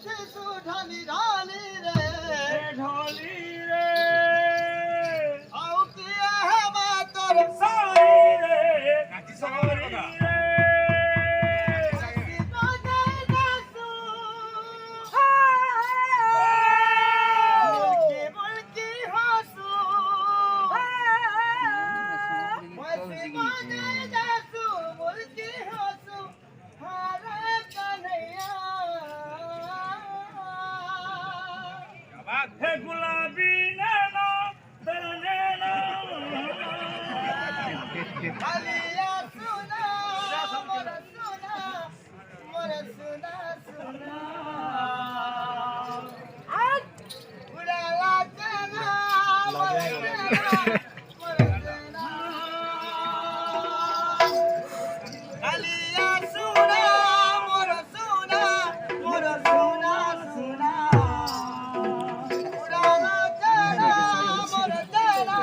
ढाली ढाली रे ढोली रे आओ किया है मातर सारी रे सारी रे हे गुलाबी नैना तेरा नैना अलिया सुना मोर सुना सुना उड़ाला चना मोर चना अलिया सुना मोर सुना सुना उड़ाला चना मोर चना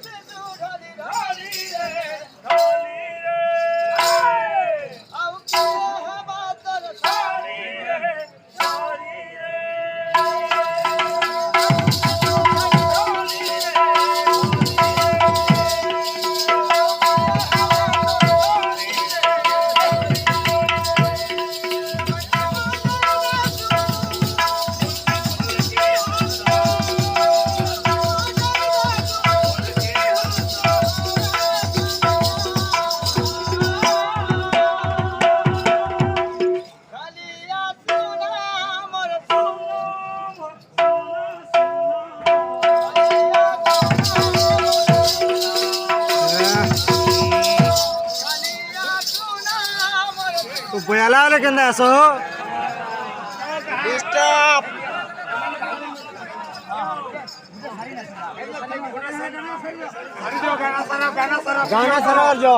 ढोली रे ढोली रे सारी रे सारी रे ढोली Upayala na kanda so. Stop. गाना सरार जो